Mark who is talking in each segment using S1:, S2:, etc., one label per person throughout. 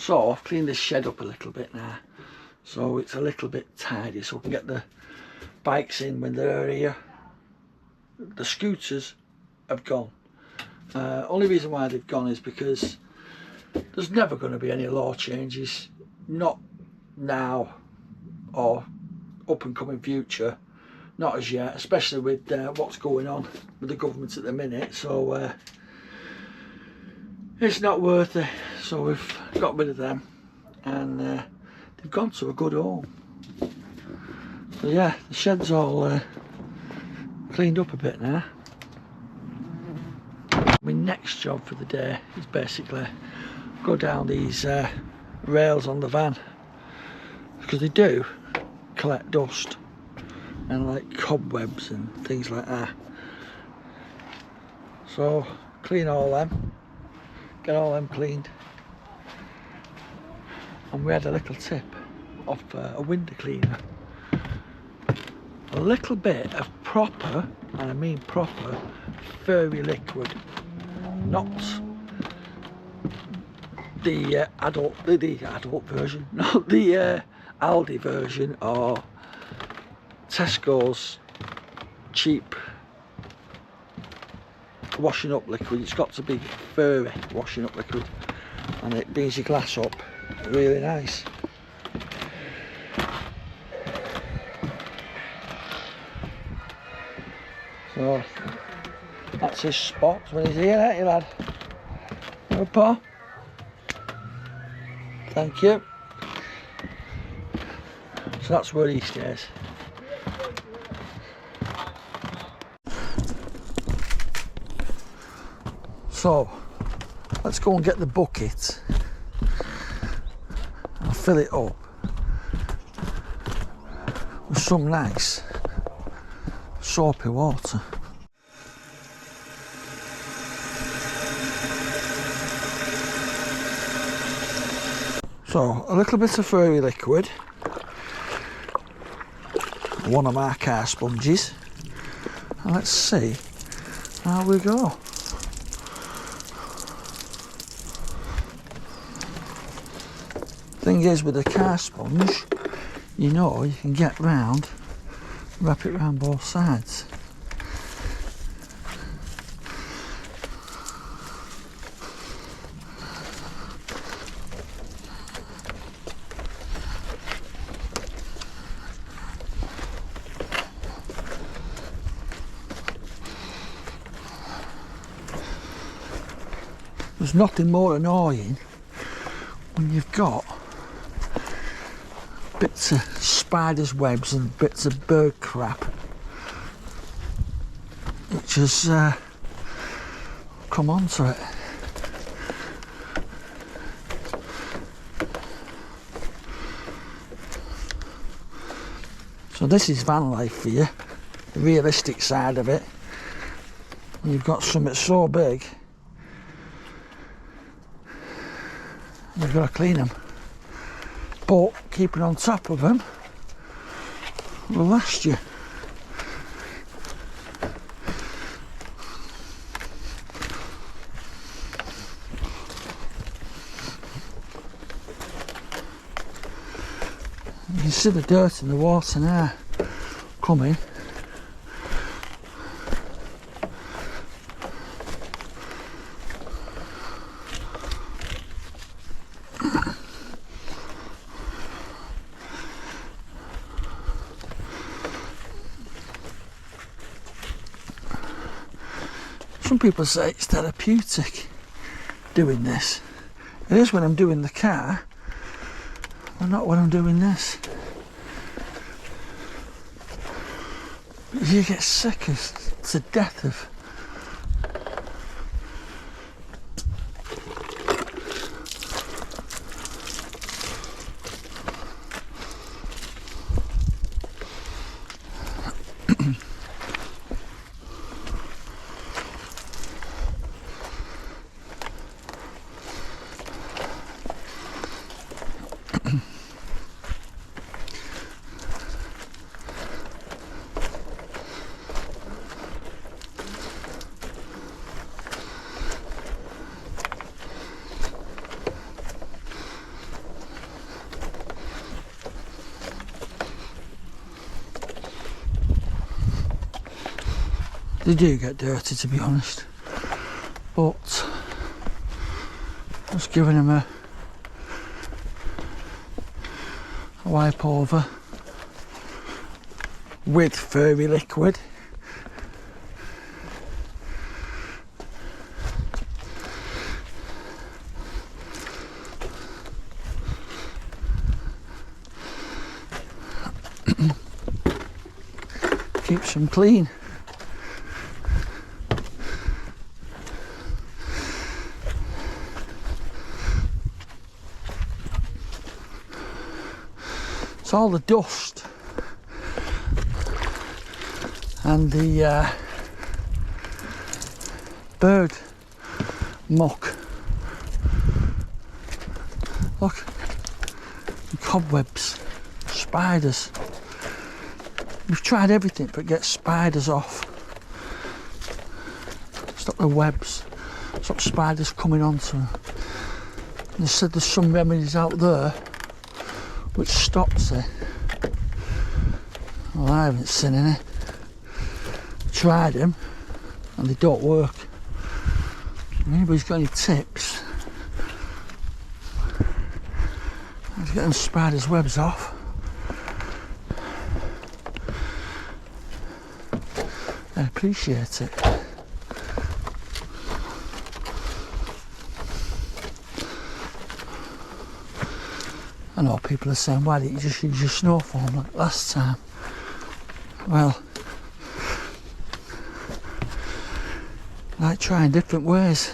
S1: So I've cleaned this shed up a little bit now, so it's a little bit tidy, so we can get the bikes in when they're here. The scooters have gone. Only reason why they've gone is because there's never going to be any law changes, not now or up and coming future, not as yet, especially with what's going on with the government at the minute. So it's not worth it, so we've got rid of them, and they've gone to a good home. So yeah, the shed's all cleaned up a bit now. My next job for the day is basically go down these rails on the van, because they do collect dust and like cobwebs and things like that. So clean all them, get all them cleaned. And we had a little tip off a window cleaner. A little bit of proper, and I mean proper, furry liquid, not the adult version, not the Aldi version or Tesco's cheap washing up liquid. It's got to be furry washing up liquid, and it brings your glass up really nice. So that's his spot when he's here, ain't you, lad? Oh, Pa? Thank you. So that's where he stays. So let's go and get the bucket and fill it up with some nice soapy water. So a little bit of furry liquid, one of my car sponges, and let's see how we go. Thing is, with a car sponge, you know you can get round, wrap it round both sides. There's nothing more annoying when you've got bits of spiders' webs and bits of bird crap which has come onto it. So this is van life for you, the realistic side of it. And you've got something so big, you've got to clean them, but keeping on top of them will last you. You can see the dirt in the water now coming. Some people say it's therapeutic doing this. It is when I'm doing the car, but not when I'm doing this. You get sick to death of. They do get dirty, to be honest, but just giving them a wipe over with furry liquid. Keeps them clean. It's all the dust and the bird muck. Look, the cobwebs, spiders. We've tried everything but get spiders off. Stop the webs, stop spiders coming onto them. And they said there's some remedies out there which stops it. Well, I haven't seen any. Tried them and they don't work. If anybody's got any tips, how to get them spiders' webs off, I appreciate it. I know people are saying, why didn't you just use your snow foam like last time? Well, I like trying different ways.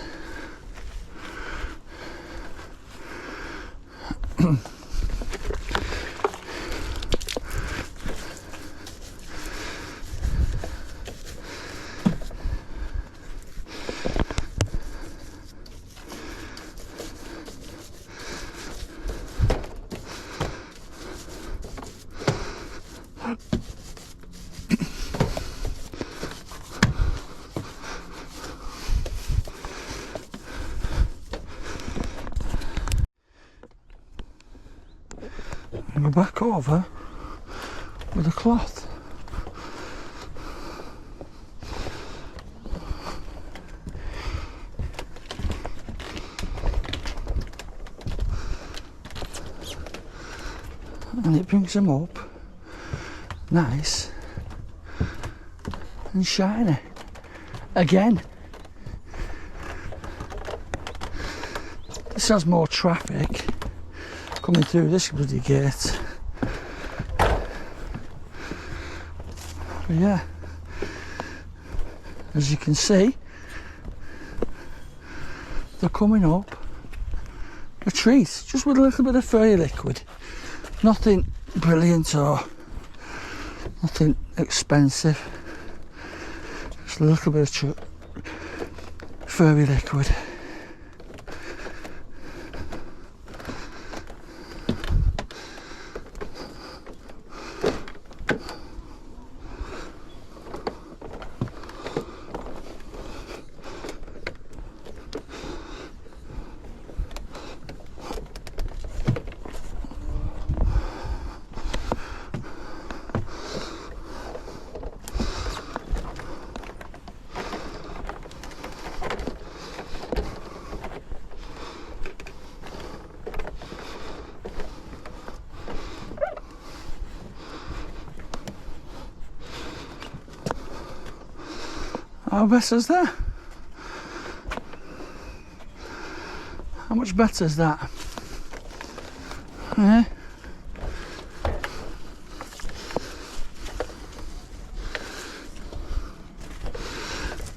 S1: And go back over with a cloth. And it brings them up nice and shiny again. This has more traffic coming through this bloody gate. But yeah, as you can see, they're coming up a treat just with a little bit of fairy liquid. Nothing brilliant or nothing expensive, just a little bit of fairy liquid. How better is that? How much better is that? Yeah.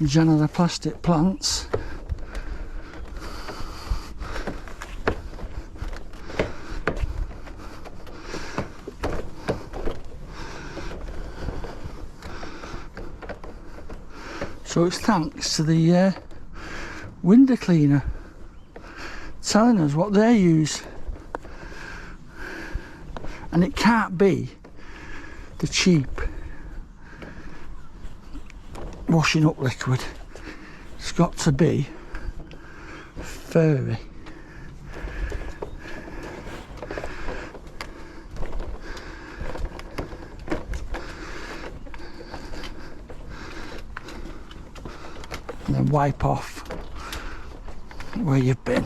S1: General the plastic plants. So it's thanks to the window cleaner telling us what they use, and it can't be the cheap washing up liquid. It's got to be fairy. and wipe off where you've been.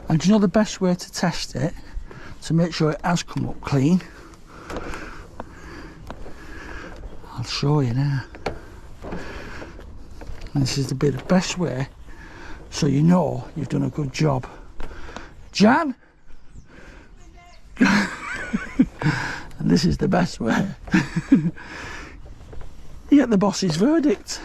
S1: And do you know the best way to test it, to make sure it has come up clean? I'll show you now. And this is the best way, so you know you've done a good job. Jan? And this is the best way. You get the boss's verdict.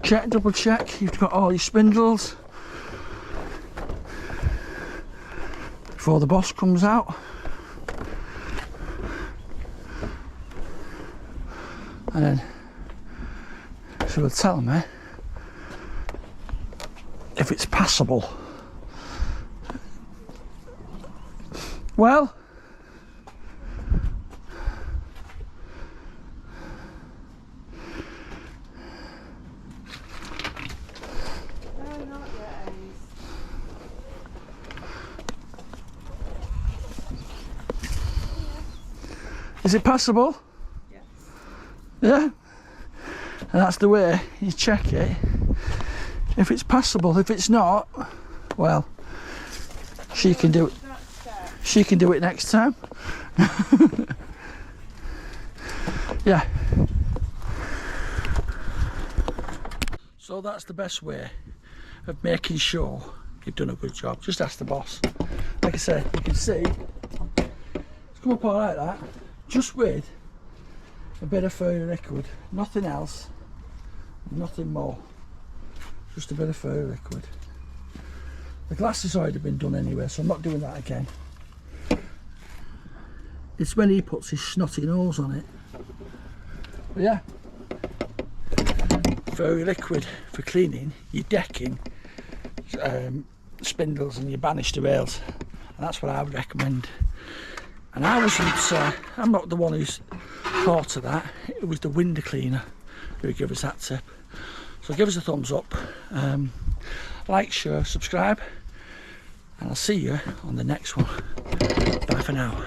S1: Just double check you've got all your spindles before the boss comes out. And then she will tell me if it's passable. Well, is it passable? Yes. Yeah? And that's the way you check it. If it's passable, if it's not, well, she can do it. She can do it next time. Yeah. So that's the best way of making sure you've done a good job. Just ask the boss. Like I said, you can see it's come up all like that. Just with a bit of fairy liquid, nothing else, nothing more, just a bit of fairy liquid. The glass has already been done anyway, so I'm not doing that again. It's when he puts his snotty nose on it. But yeah, fairy liquid for cleaning your decking, spindles and your banister rails, and that's what I would recommend. And I wasn't, I'm not the one who's thought of that. It was the window cleaner who gave us that tip. So give us a thumbs up, like, share, subscribe, and I'll see you on the next one. Bye for now.